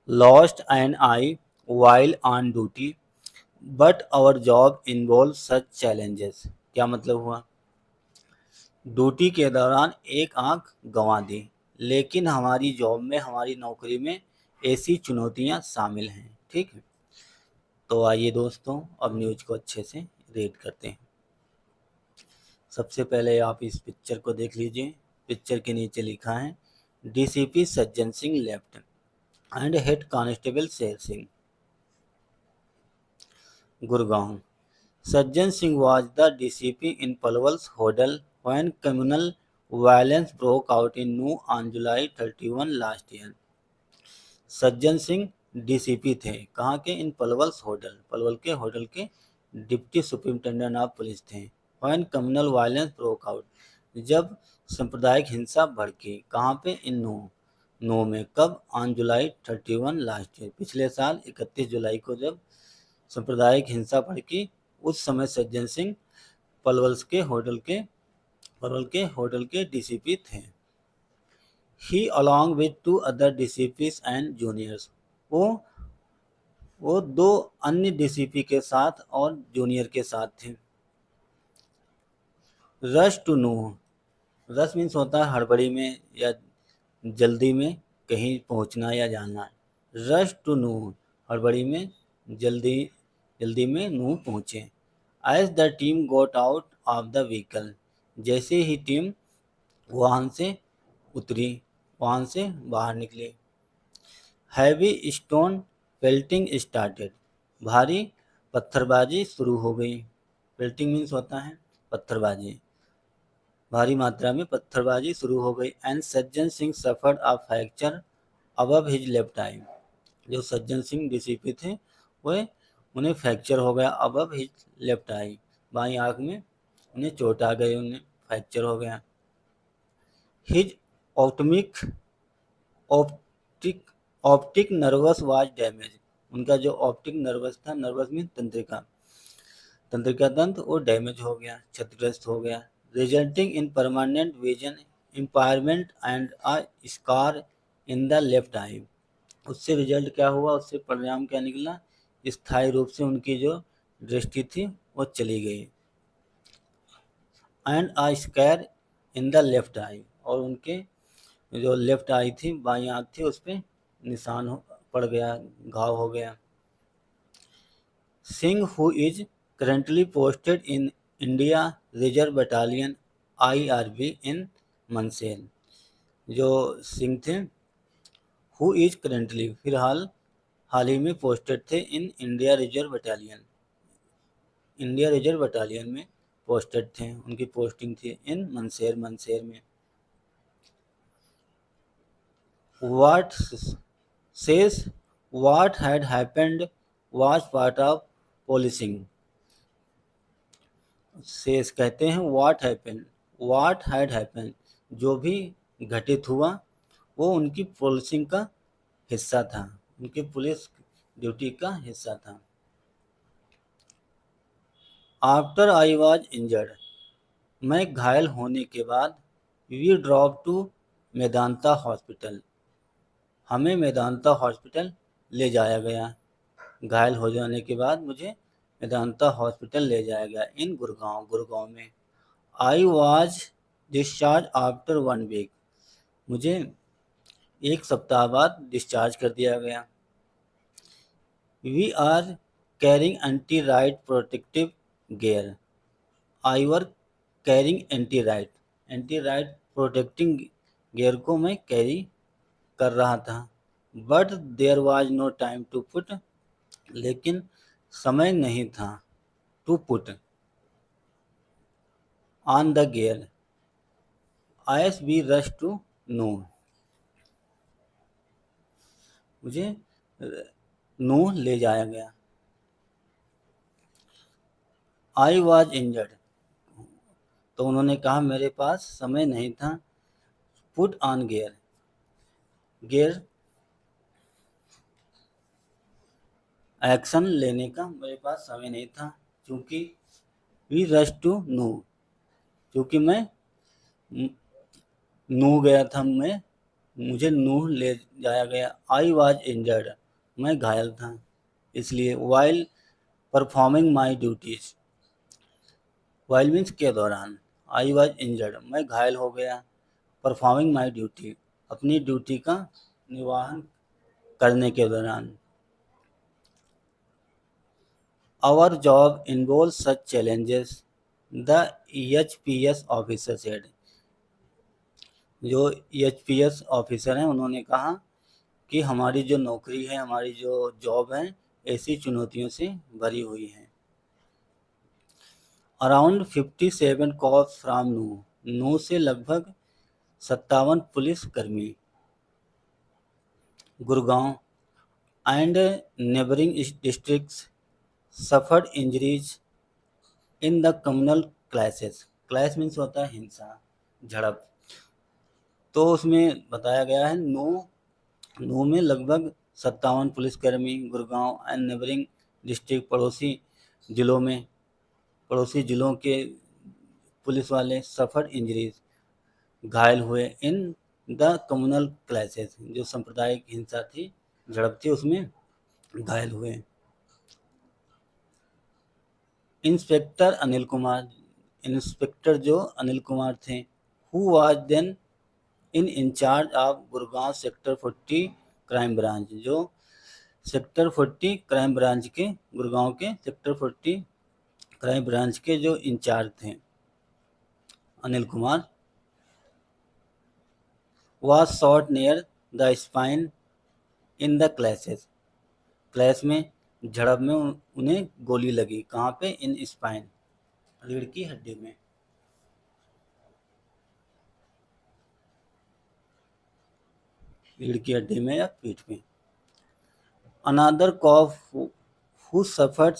lost an eye while on duty, but our job involves such challenges। क्या मतलब हुआ? Duty के दौरान एक आंख गंवा दी, लेकिन हमारी जॉब में, हमारी नौकरी में ऐसी चुनौतियां शामिल हैं। ठीक है, तो आइए दोस्तों अब न्यूज को अच्छे से रीड करते हैं। सबसे पहले आप इस पिक्चर को देख लीजिए। पिक्चर के नीचे लिखा है DCP Sajjan Singh left and head constable Sher Singh, Gurgaon. Sajjan Singh was the DCP in Palwal's Hodal when communal violence broke out in Nuh on July 31 last year। Sajjan Singh DCP थे कहाँ के? इन पलवल्स होटल, पलवल के होटल के डिप्टी सुपरिटेंडेंट ऑफ पुलिस थे। When communal violence broke out, जब सांप्रदायिक हिंसा भड़की। कहाँ पे? इन नो में। कब? ऑन जुलाई 31 लास्ट ईयर, पिछले साल 31 जुलाई को जब सांप्रदायिक हिंसा भड़की, उस समय सज्जन सिंह पलवल के होटल के डीसीपी थे। He along with two other DCPs and juniors, वो वो दो अन्य डीसीपी के साथ और जूनियर के साथ थे। Rush to know, rush means होता है हड़बड़ी में या जल्दी में कहीं पहुंचना या जाना। रश टू नो, हड़बड़ी में, जल्दी जल्दी में नू पहुंचे। As the team got out of the vehicle, जैसे ही टीम वाहन से उतरी, वाहन से बाहर निकली। हैवी स्टोन पेल्टिंग स्टार्टेड, भारी पत्थरबाजी शुरू हो गई। पेल्टिंग मीन्स होता है पत्थरबाजी, भारी मात्रा में पत्थरबाजी शुरू हो गई। And Sajjan Singh suffered a fracture above his left eye, जो सज्जन सिंह डीसीपी थे वह उन्हें फ्रैक्चर हो गया। Above his left I, by आँख में उन्हें चोट आ गई, उन्हें फ्रैक्चर हो गया। His optic optic optic nervous was damage, उनका जो ऑप्टिक नर्वस था, नर्वस मीन तंत्रिका, तंत्रिका तंत्र वो डैमेज हो गया, क्षतिग्रस्त हो गया। Resulting in permanent vision impairment and a scar in the left eye, उससे रिजल्ट क्या हुआ, उससे परिणाम क्या निकला? स्थायी रूप से उनकी जो दृष्टि थी वो चली गई। And a scar in the left eye, और उनके जो लेफ्ट आई थी, बाई आँख थी, उस पर निशान पड़ गया, घाव हो गया। Singh who is currently posted in India reserve battalion IRB इन मनसेर, जो सिंह थे हु इज करंटली, फिलहाल हाल ही में पोस्टेड थे in India reserve battalion, India reserve battalion में पोस्टेड थे, उनकी पोस्टिंग थी इन मनसेर, मनसेर में। What says what had happened was part of policing। सेस कहते हैं what had happened, जो भी घटित हुआ वो उनकी पुलिसिंग का हिस्सा था, उनकी पुलिस ड्यूटी का हिस्सा था। आफ्टर आई वॉज इंजर्ड, मैं घायल होने के बाद, we drop to Medanta hospital, हमें मेदांता हॉस्पिटल ले जाया गया। घायल हो जाने के बाद मुझे मेदांता हॉस्पिटल ले जाया गया। इन गुड़गांव, गुड़गांव में। I was discharge after 1 week, मुझे एक सप्ताह बाद डिस्चार्ज कर दिया गया। We are carrying anti riot protective gear, I were carrying anti riot protecting gear को मैं कैरी कर रहा था। But there was no time to put, लेकिन समय नहीं था, to put on the gear. S B rush to no, मुझे नो ले जाया गया। आई वॉज इंजर्ड, तो उन्होंने कहा मेरे पास समय नहीं था। Put on gear, gear action लेने का मेरे पास समय नहीं था, क्योंकि वी रश टू नो, क्योंकि मैं नू गया था, मैं, मुझे नूह ले जाया गया। आई वॉज इंजर्ड, मैं घायल था, इसलिए while performing my duties, while means के दौरान, आई वॉज इंजर्ड मैं घायल हो गया, परफॉर्मिंग माई ड्यूटी अपनी ड्यूटी का निर्वहन करने के दौरान। Our job involve such challenges, the EHPS officer said, जो EHPS ऑफिसर हैं उन्होंने कहा कि हमारी जो नौकरी है, हमारी जो जॉब है, ऐसी चुनौतियों से भरी हुई है। अराउंड 57 कॉप्स फ्रॉम नू, नू से लगभग 57 पुलिस कर्मी, Gurgaon and neighbouring districts suffered injuries in the communal clashes, clash means होता है हिंसा, झड़प। तो उसमें बताया गया है नू में लगभग 57 पुलिसकर्मी, गुड़गांव एंड नेबरिंग डिस्ट्रिक्ट पड़ोसी जिलों के पुलिस वाले सफर इंजरीज घायल हुए इन द कम्युनल क्लैशेस, जो सांप्रदायिक हिंसा थी, झड़प थी, उसमें घायल हुए। इंस्पेक्टर अनिल कुमार, इंस्पेक्टर जो अनिल कुमार थे, who was then in incharge of Gurgaon sector 40 crime branch, जो सेक्टर 40 क्राइम ब्रांच के, गुड़गांव के सेक्टर 40 क्राइम ब्रांच के जो इंचार्ज थे Anil Kumar, was shot near the spine in the clashes, clash में, झड़प में उन्हें गोली लगी, कहाँ पे, इन स्पाइन, रीढ़ की हड्डी में। रीढ़ की हड्डी में या पीठ में। Another cop who suffered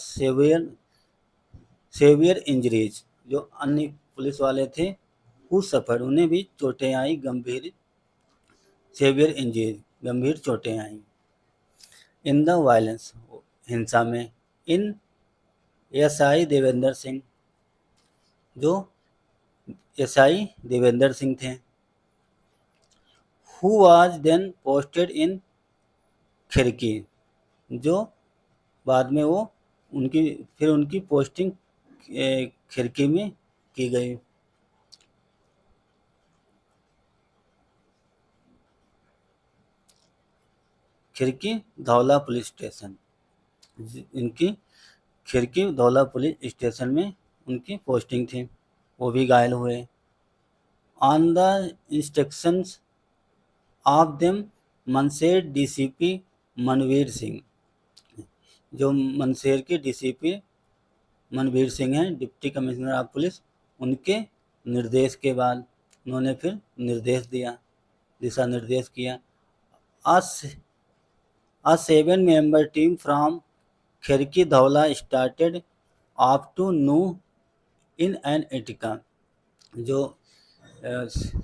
severe injuries, जो अन्य पुलिस वाले थे, हु सफर्ड उन्हें भी चोटें आई, गंभीर, सेवियर इंजरीज गंभीर चोटें आई, इन द वायलेंस हिंसा में, इन SI देवेंद्र सिंह, जो SI देवेंद्र सिंह थे, who was then posted in Khirki, जो बाद में वो उनकी पोस्टिंग खिड़की में की गई। खिड़की धौला पुलिस स्टेशन, इनकी खिड़की धौला पुलिस स्टेशन में उनकी पोस्टिंग थी, वो भी घायल हुए। On the instructions of them Manesar DCP Manvir Singh, जो मनसेर के DCP मनवीर सिंह हैं, डिप्टी कमिश्नर ऑफ पुलिस, उनके निर्देश के बाद उन्होंने फिर निर्देश दिया, दिशा निर्देश किया। A 7-member team from खिड़की Dhaula started up to New in an Attica, जो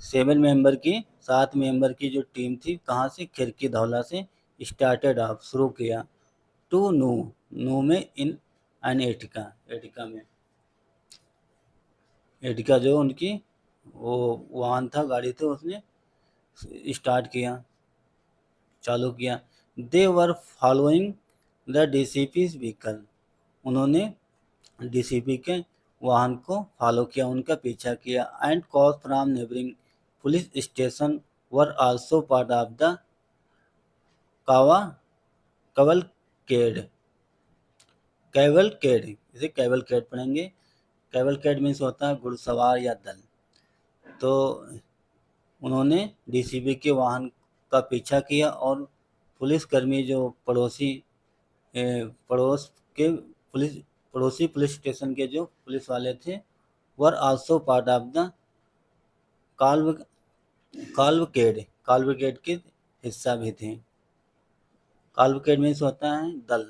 7 मेंबर की जो टीम थी, कहाँ से, खिड़की धौला से, स्टार्टेड ऑफ शुरू किया, टू नू में, इन एन एटिका, एटिका में, एटिका जो उनकी वो वाहन था, गाड़ी थे, उसने स्टार्ट किया, चालू किया। They were following the DCP's vehicle, उन्होंने DCP के वाहन को फॉलो किया, उनका पीछा किया। And cause from neighbouring police station were also part of the कावा कवलकेड, कैवलकेड, इसे कैवलकेड पढ़ेंगे। कैवलकेड मीन्स होता है घुड़सवार या दल। तो उन्होंने DCP के वाहन का पीछा किया और पुलिसकर्मी जो पड़ोसी पुलिस स्टेशन के जो पुलिस वाले थे, were also part of the cavalcade के हिस्सा भी थे। काल्वकेड मीन्स होता है दल,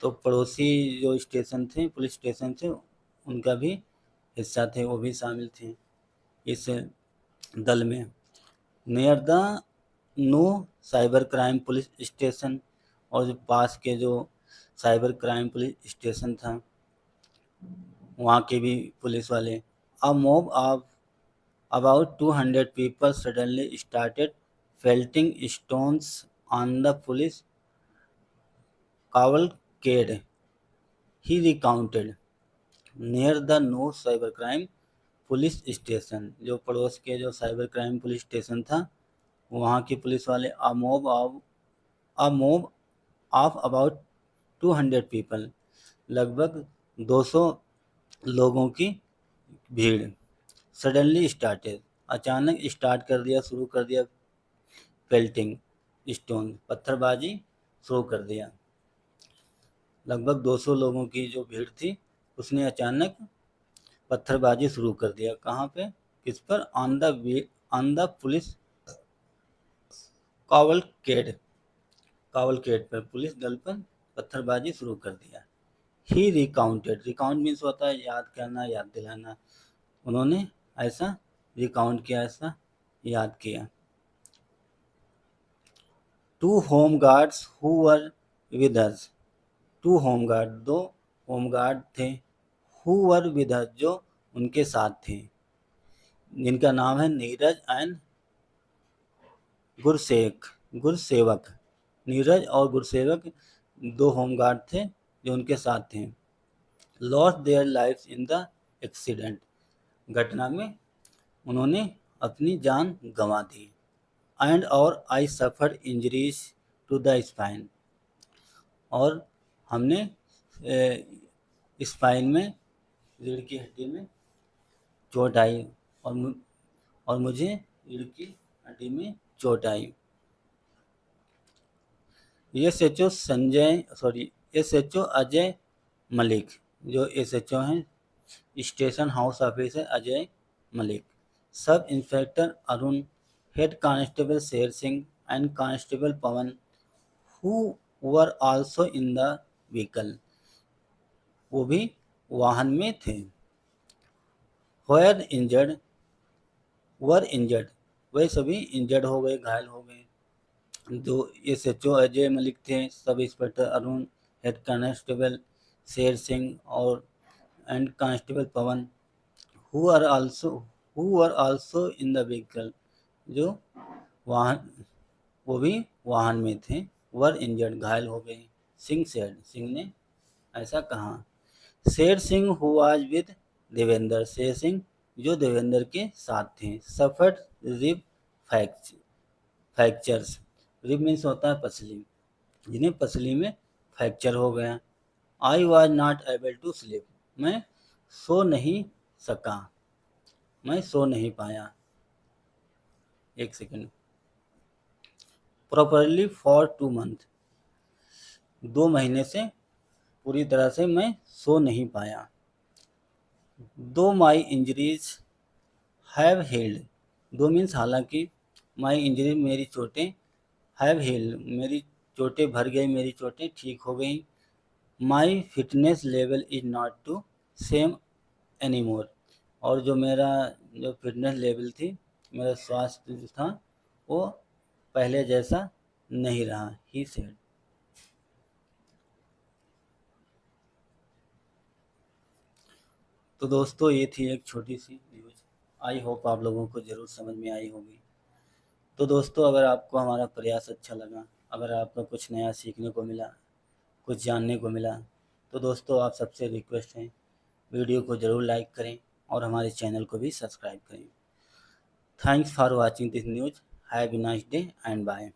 तो पड़ोसी जो स्टेशन थे, पुलिस स्टेशन थे, उनका भी हिस्सा थे, वो भी शामिल थे इस दल में। Near the no cyber crime police station, और जो पास के जो साइबर क्राइम पुलिस स्टेशन था, वहाँ के भी पुलिस वाले। A mob of about 200 people suddenly started pelting stones on the police cavalcade he recounted near the no cyber crime police station, जो पड़ोस के जो साइबर क्राइम पुलिस स्टेशन था, वहाँ के पुलिस वाले a mob of about 200 people, लगभग 200 लोगों की भीड़, सडनली स्टार्टेड, अचानक स्टार्ट कर दिया, शुरू कर दिया, पेल्टिंग स्टोन, पत्थरबाजी शुरू कर दिया। लगभग 200 लोगों की जो भीड़ थी उसने अचानक पत्थरबाजी शुरू कर दिया। कहाँ पे? किस पर? ऑन द पुलिस कावलकेड पर, पुलिस दल पर पत्थरबाजी शुरू कर दिया। ही रिकाउंटेड, रिकाउंट मीन्स होता है याद करना, याद दिलाना। उन्होंने ऐसा रिकाउंट किया, ऐसा याद किया। Two home guards who were with us, two home guard, 2 home guard थे, हु वर विद अस, जो उनके साथ थे, जिनका नाम है नीरज एंड गुरसेवक। नीरज और गुरसेवक 2 होमगार्ड थे जो उनके साथ थे। Lost their lifes in the accident, घटना में उन्होंने अपनी जान गंवा दी। एंड और I suffered injuries to the spine, और हमने स्पाइन में, रीढ़ की हड्डी में चोट आई, और मुझे रीढ़ की हड्डी में चोट आई। एसएचओ अजय मलिक, जो एसएचओ हैं, स्टेशन हाउस ऑफिस है Ajay Malik. Sub inspector Arun, head constable Sher Singh and constable Pawan, who were also in the vehicle, वो भी वाहन में थे। वर इंजर्ड, वे सभी इंजर्ड हो गए, घायल हो गए। जो एसएचओ अजय मलिक थे, sub inspector Arun, head constable Sher Singh और and constable Pawan, who are also in the vehicle, जो वाहन, वो भी वाहन में थे। वर इंजर्ड, घायल हो गए। सिंह ने ऐसा कहा। Sher Singh who was with Devendra, Sher Singh जो देवेंद्र के साथ थे। Suffered rib fractures, rib means होता है पसली, जिन्हें पसली में फ्रैक्चर हो गया। I was not able to sleep, मैं सो नहीं सका, मैं सो नहीं पाया। एक सेकेंड। प्रॉपरली फॉर 2 मंथ, 2 महीने से पूरी तरह से मैं सो नहीं पाया। दो माई इंजरीज हैव हील्ड, 2 मीन्स हालांकि, माई इंजरी मेरी चोटें, हैव हील्ड मेरी चोटें भर गई, मेरी चोटें ठीक हो गई। My fitness level is not too same any more, और जो मेरा जो फिटनेस लेवल थी, मेरा स्वास्थ्य जो था वो पहले जैसा नहीं रहा। He said. तो दोस्तों ये थी एक छोटी सी न्यूज़, आई होप आप लोगों को ज़रूर समझ में आई होगी। तो दोस्तों अगर आपको हमारा प्रयास अच्छा लगा, अगर आपको कुछ नया सीखने को मिला, कुछ जानने को मिला, तो दोस्तों आप सबसे रिक्वेस्ट है, वीडियो को ज़रूर लाइक करें और हमारे चैनल को भी सब्सक्राइब करें। Thanks for watching this news. Have a nice day and bye.